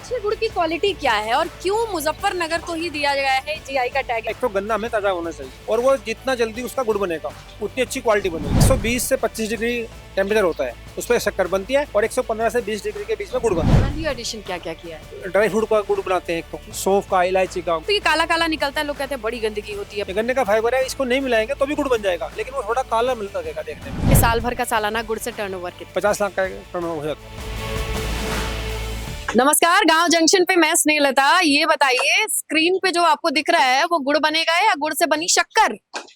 अच्छे गुड़ की क्वालिटी क्या है और क्यों मुजफ्फरनगर को ही दिया गया है जीआई का टैग? एक तो गन्ना हमें ताजा होना चाहिए और वो जितना जल्दी उसका गुड़ बनेगा उतनी अच्छी क्वालिटी बनेगी। 120 से 25 डिग्री टेम्परेचर होता है, उस पर शक्कर बनती है और 115 से 20 डिग्री के बीच में गुड़ बनता है। वैल्यू एडिशन क्या क्या किया है? ड्राई फ्रूट का गुड़ बनाते हैं, एक तो सौंफ का, इलायची का। तो ये काला काला निकलता है, लोग कहते हैं बड़ी गंदगी होती है। ये गन्ने का फाइबर है, इसको नहीं मिलाएंगे तो भी गुड़ बन जाएगा, लेकिन वो थोड़ा काला मिलता रहेगा देखने में। ये साल भर का सालाना गुड़ से टर्नओवर कितना? 50 लाख का टर्नओवर हो जाता है। नमस्कार, गांव जंक्शन पे मैं स्नेहलता। ये बताइए, स्क्रीन पे जो आपको दिख रहा है वो गुड़ बनेगा या गुड़ से बनी शक्कर?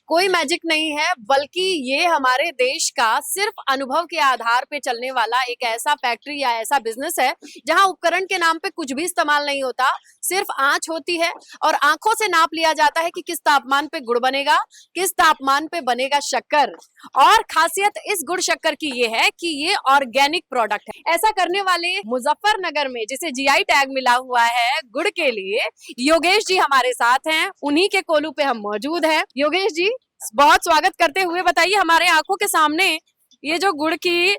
कोई मैजिक नहीं है, बल्कि ये हमारे देश का सिर्फ अनुभव के आधार पे चलने वाला एक ऐसा फैक्ट्री या ऐसा बिजनेस है जहां उपकरण के नाम पे कुछ भी इस्तेमाल नहीं होता, सिर्फ आंच होती है और आंखों से नाप लिया जाता है कि किस तापमान पे गुड़ बनेगा, किस तापमान पे बनेगा शक्कर। और खासियत इस गुड़ शक्कर की ये है कि ये ऑर्गेनिक प्रोडक्ट है। ऐसा करने वाले मुजफ्फरनगर में जिसे जीआई टैग मिला हुआ है गुड़ के लिए, योगेश जी हमारे साथ हैं। उन्हीं के कोलू पे हम मौजूद हैं। योगेश जी, बहुत स्वागत करते हुए बताइए, हमारे आंखों के सामने ये जो गुड़ की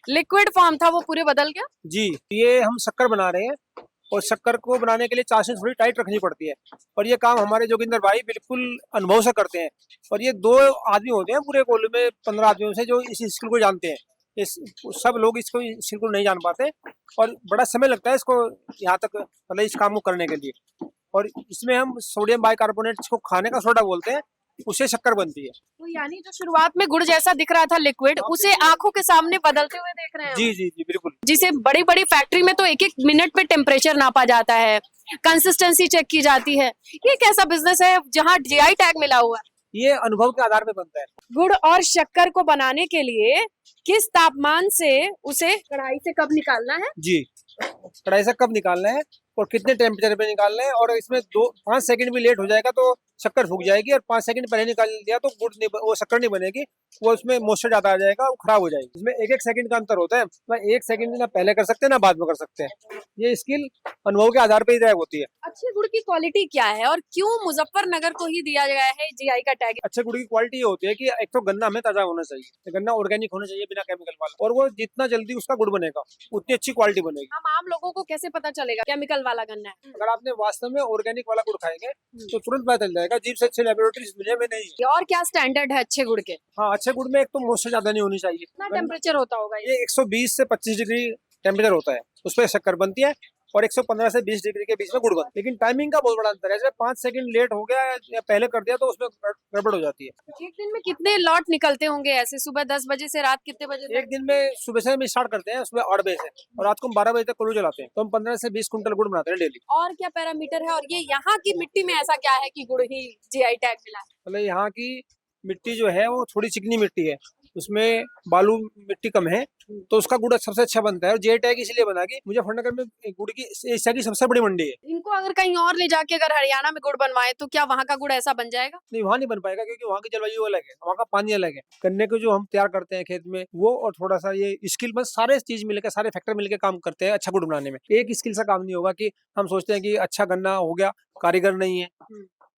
लिक्विड फॉर्म था वो पूरे बदल गया। जी, ये हम शक्कर बना रहे हैं और शक्कर को बनाने के लिए चाशनी थोड़ी टाइट रखनी पड़ती है और ये काम हमारे जोगिंदर भाई बिल्कुल अनुभव से करते हैं। और ये 2 आदमी होते हैं पूरे कोल्हू में 15 आदमियों से जो इस स्किल को जानते हैं। इस सब लोग इसको स्किल को नहीं जान पाते और बड़ा समय लगता है इसको यहाँ तक, मतलब इस काम को करने के लिए। और इसमें हम सोडियम बाइकार्बोनेट, जिसको खाने का सोडा बोलते हैं, उससे शक्कर बनती है। तो यानी जो शुरुआत में गुड़ जैसा दिख रहा था लिक्विड, उसे आंखों के सामने बदलते हुए देख रहे हैं। जी जी जी, बिल्कुल। जिसे बड़ी बड़ी फैक्ट्री में तो एक एक मिनट पे टेम्परेचर नापा जाता है, कंसिस्टेंसी चेक की जाती है। ये कैसा बिजनेस है जहाँ जीआई टैग मिला हुआ है? ये अनुभव के आधार पे बनता है। गुड़ और शक्कर को बनाने के लिए किस तापमान से उसे कढ़ाई से कब निकालना है? जी, कढ़ाई से कब निकालना है और कितने टेम्परेचर पे निकालना है, और इसमें 5 सेकंड भी लेट हो जाएगा तो शक्कर फूक जाएगी, और 5 सेकंड पहले निकाल दिया तो गुड़ नहीं, वो शक्कर नहीं बनेगी, वो उसमें मॉइस्चर ज्यादा आ जाएगा, वो खराब हो जाएगी। इसमें 1-1 सेकंड का अंतर होता है, तो 1 सेकंड ना पहले कर सकते हैं ना बाद में कर सकते हैं। ये स्किल अनुभव के आधार पर ही तय होती है। अच्छे गुड़ की क्वालिटी क्या है और क्यों मुजफ्फरनगर को ही दिया गया है जीआई का टैग? अच्छे गुड़ की क्वालिटी ये होती है कि एक तो गन्ना हमें ताजा होना चाहिए, गन्ना ऑर्गेनिक होना चाहिए बिना केमिकल वाला, और वो जितना जल्दी उसका गुड़ बनेगा उतनी अच्छी क्वालिटी बनेगी। हम आम लोगों को कैसे पता चलेगा केमिकल वाला गन्ना है? अगर आपने वास्तव में ऑर्गेनिक वाला गुड़ खाएंगे तो तुरंत पता चल जाएगा। जीभ से अच्छे लेबोरेटरी इस दुनिया में नहीं है। और क्या स्टैंडर्ड है अच्छे गुड़ के? हाँ, अच्छे गुड़ में एक तो मॉइस्चर ज्यादा नहीं होनी चाहिए। कितना टेम्परेचर होता होगा ये? ये 120 से 25 डिग्री टेम्परेचर होता है, उस पर शक्कर बनती है और 115 से 20 डिग्री के बीच में गुड़ बनता है। लेकिन टाइमिंग का बहुत बड़ा अंतर है, जैसे 5 सेकंड लेट हो गया या पहले कर दिया तो उसमें गड़बड़ हो जाती है। एक दिन में कितने लॉट निकलते होंगे ऐसे, सुबह 10 बजे से रात कितने बजे तक? एक दिन में सुबह से हम स्टार्ट करते हैं, सुबह 8 बजे से, और रात को हम 12 बजे तक कोल्हू चलाते हैं, तो हम 15 से 20 कुंटल गुड़ बनाते हैं डेली। और क्या पैरामीटर है और ये यहाँ की मिट्टी में ऐसा क्या है कि गुड़ ही जीआई टैग मिला है? मतलब यहाँ की मिट्टी जो है वो थोड़ी चिकनी मिट्टी है, उसमें बालू मिट्टी कम है, तो उसका गुड़ सबसे अच्छा बनता है। और जे टैग इसलिए बना कि मुजफ्फरनगर में गुड़ की एशिया की सबसे बड़ी मंडी है। इनको अगर कहीं और ले जाके अगर हरियाणा में गुड़ बनवाए तो क्या वहाँ का गुड़ ऐसा बन जाएगा? नहीं, वहाँ नहीं बन पाएगा, क्योंकि वहाँ की जलवायु अलग है, वहाँ का पानी अलग है। गन्ने को जो हम तैयार करते हैं खेत में वो, और थोड़ा सा ये स्किल, बस सारे चीज मिलकर, सारे फैक्टर मिलकर काम करते हैं अच्छा गुड़ बनाने में। एक स्किल से काम नहीं होगा कि हम सोचते हैं कि अच्छा गन्ना हो गया, कारीगर नहीं है,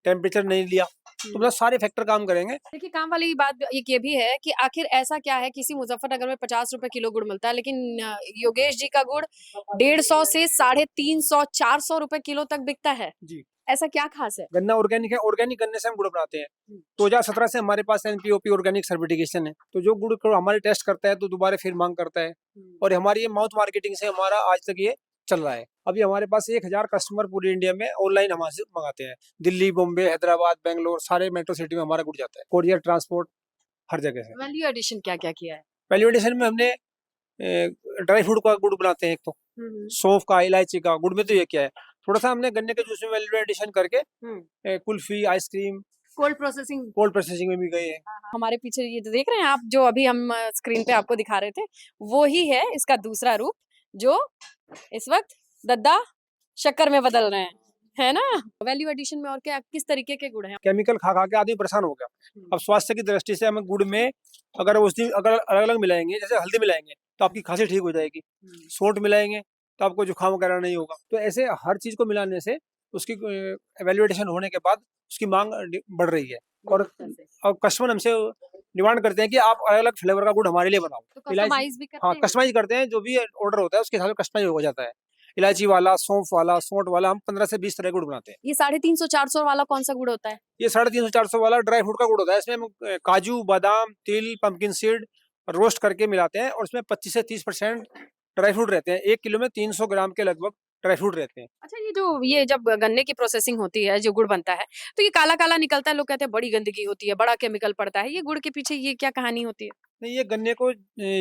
टेम्परेचर नहीं लिया, तो मतलब सारे फैक्टर काम करेंगे। देखिए, काम वाली बात एक ये भी है कि आखिर ऐसा क्या है, किसी मुजफ्फरनगर में 50 रुपए किलो गुड़ मिलता है, लेकिन योगेश जी का गुड़ 150 से 350 400 रुपए किलो तक बिकता है। जी, ऐसा क्या खास है? गन्ना ऑर्गेनिक है, ऑर्गेनिक गन्ने से हम गुड़ बनाते हैं। 2017 से हमारे पास एनपीओपी ऑर्गेनिक सर्टिफिकेशन है, तो जो गुड़ को हमारे टेस्ट करता है तो दोबारा फिर मांग करता है, और हमारी ये माउथ मार्केटिंग से हमारा आज तक ये चल रहा है। अभी हमारे पास 1000 कस्टमर पूरी इंडिया में ऑनलाइन हमारे से मंगाते हैं। दिल्ली, बॉम्बे, हैदराबाद, बेंगलोर, सारे मेट्रो सिटी में हमारा गुड़ जाता है, कोरियर, ट्रांसपोर्ट, हर जगह से। वैल्यू एडिशन क्या क्या किया है? वैल्यू एडिशन में हमने ड्राई फ्रूट का गुड़ बनाते हैं, एक तो सौंफ का, इलायची का। गुड़ में तो ये क्या है, थोड़ा सा हमने गन्ने के जूस में वैल्यू एडिशन करके कुल्फी, आइसक्रीम, कोल्ड प्रोसेसिंग में भी गए हैं। हमारे पीछे ये जो देख रहे हैं आप, जो अभी हम स्क्रीन पे आपको दिखा रहे थे, वो ही है इसका दूसरा रूप, जो इस वक्त दद्दा शक्कर में बदल रहे हैं, है ना? वैल्यू एडिशन में और क्या किस तरीके के गुड़ हैं? केमिकल खा खा के आदमी परेशान हो गया। अब स्वास्थ्य की दृष्टि से हमें गुड़ में अगर उस दिन अगर अलग अलग मिलाएंगे, जैसे हल्दी मिलाएंगे तो आपकी खांसी ठीक हो जाएगी, सोंठ मिलाएंगे तो आपको जुकाम वगैरह नहीं होगा। तो ऐसे हर चीज को मिलाने से उसकी वैल्यूएडिशन होने के बाद उसकी मांग बढ़ रही है, और कस्टमर हमसे डिमांड करते हैं कि आप अलग अलग फ्लेवर का गुड़ हमारे लिए बनाओ। तो कस्टमाइज भी करते हाँ, हैं? कस्टमाइज करते हैं, जो भी ऑर्डर होता है उसके हिसाब से कस्टमाइज हो जाता है। इलायची वाला, सौंफ वाला, सोंठ वाला, हम 15 से 20 तरह के गुड़ बनाते हैं। ये 350-400 वाला कौन सा गुड़ होता है? ये 350-400 वाला ड्राई फ्रूट का गुड़ होता है। इसमें हम काजू, बादाम, तिल, पंपकिन सीड रोस्ट करके मिलाते हैं और इसमें 25 से 30% ड्राई फ्रूट रहते हैं। 1 किलो में 300 ग्राम के लगभग ड्राई फ्रूट रहते हैं। अच्छा, ये जब गन्ने की प्रोसेसिंग होती है, जो गुड़ बनता है, तो ये काला-काला निकलता है, लोग कहते हैं बड़ी गंदगी होती है, बड़ा केमिकल पड़ता है। ये गुड़ के पीछे ये क्या कहानी होती है? नहीं, ये गन्ने को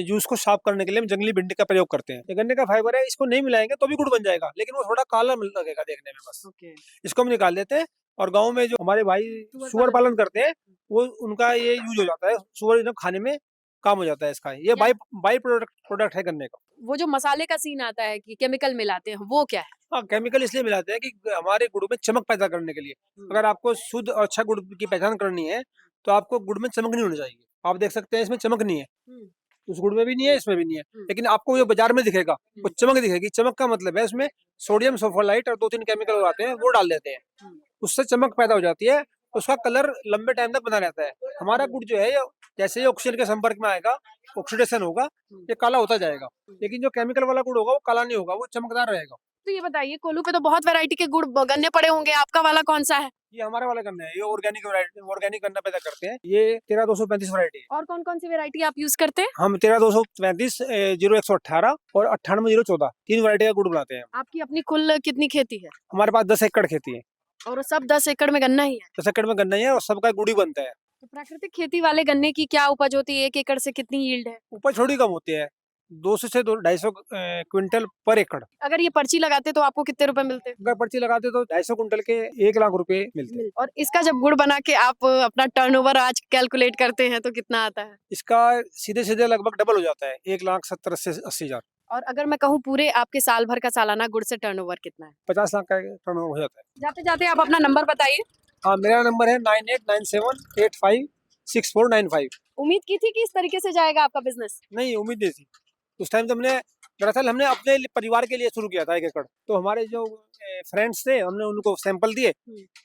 जूस को साफ करने के लिए हम जंगली भिंडी का प्रयोग करते हैं। ये गन्ने का फाइबर है, इसको नहीं मिलाएंगे तो भी गुड़ बन जाएगा, लेकिन वो थोड़ा काला लगेगा देखने में बस। ओके। इसको हम निकाल देते हैं और गाँव में जो हमारे भाई सुअर पालन करते हैं, वो उनका ये यूज हो जाता है। सुअर एकदम खाने में काम हो जाता है इसका। ये बाई प्रोडक्ट है गन्ने का। वो जो मसाले का सीन आता है कि केमिकल मिलाते हैं, वो क्या है? हाँ, केमिकल इसलिए मिलाते हैं कि हमारे गुड़ में चमक पैदा करने के लिए। अगर आपको शुद्ध और अच्छा गुड़ की पहचान करनी है, तो आपको गुड़ में चमक नहीं होनी चाहिए। आप देख सकते हैं इसमें चमक नहीं है, उस गुड़ में भी नहीं है, इसमें भी नहीं है, लेकिन आपको ये बाजार में दिखेगा, वो चमक दिखेगी। चमक का मतलब है उसमें सोडियम सल्फोलाइट और 2-3 केमिकल आते हैं, वो डाल देते हैं, उससे चमक पैदा हो जाती है, उसका कलर लंबे टाइम तक बना रहता है। हमारा गुड़ जो है, जैसे ही ऑक्सीजन के संपर्क में आएगा, ऑक्सीडेशन होगा, ये काला होता जाएगा। लेकिन जो केमिकल वाला गुड़ होगा वो काला नहीं होगा, वो चमकदार रहेगा। तो ये बताइए, कोल्हू पे तो बहुत वैरायटी के गुड़ गन्ने पड़े होंगे, आपका वाला कौन सा है? ये हमारे वाला गन्ना है, ये ऑर्गेनिक गन्ना पैदा करते हैं। ये 13235 वैरायटी है। और कौन-कौन सी वैरायटी आप यूज करते हैं? हम 13235, 0118 और 98-014 3 वैरायटी का गुड़ बनाते हैं। आपकी अपनी कुल कितनी खेती है? हमारे पास 10 एकड़ खेती है। और सब 10 एकड़ में गन्ना ही है? 10 एकड़ में गन्ना ही है और सबका गुड़ ही बनता है। तो प्राकृतिक खेती वाले गन्ने की क्या उपज होती है? 1 एकड़ से कितनी यील्ड है? उपज थोड़ी कम होती है, 200 से 250 क्विंटल पर एकड़। अगर ये पर्ची लगाते तो आपको कितने रुपए मिलते? अगर पर्ची लगाते तो 250 क्विंटल के 1 लाख रुपए मिलते हैं। और इसका जब गुड़ बना के आप अपना टर्नओवर आज कैलकुलेट करते हैं तो कितना आता है? इसका सीधे लगभग डबल हो जाता है, 1,70,000 से 80,000। और अगर मैं कहूँ पूरे आपके साल भर का सालाना गुड़ से टर्नओवर कितना है? 50 लाख का टर्नओवर हो जाता है। जाते-जाते आप अपना नंबर बताइए। हाँ, मेरा नंबर है 9897856495। उम्मीद की थी कि इस तरीके से जाएगा आपका बिजनेस? नहीं, उम्मीद नहीं थी। उस टाइम तो दरअसल हमने अपने परिवार के लिए शुरू किया था 1 एकड़। तो हमारे जो फ्रेंड्स थे, हमने उनको सैंपल दिए,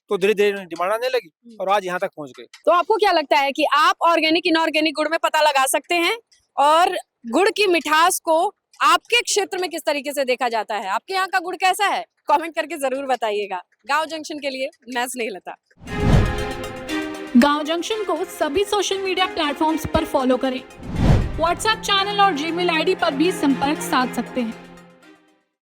तो धीरे-धीरे डिमांड आने लगी और आज यहाँ तक पहुँच गए। तो आपको क्या लगता है कि आप ऑर्गेनिक इनऑर्गेनिक गुड़ में पता लगा सकते हैं और गुड़ की मिठास को आपके क्षेत्र में किस तरीके से देखा जाता है? आपके यहाँ का गुड़ कैसा है? कमेंट करके जरूर बताइएगा। गांव जंक्शन के लिए मैं स्नेहलता। गांव जंक्शन को सभी सोशल मीडिया प्लेटफॉर्म्स पर फॉलो करें। व्हाट्सएप चैनल और जीमेल आईडी पर भी संपर्क साध सकते हैं।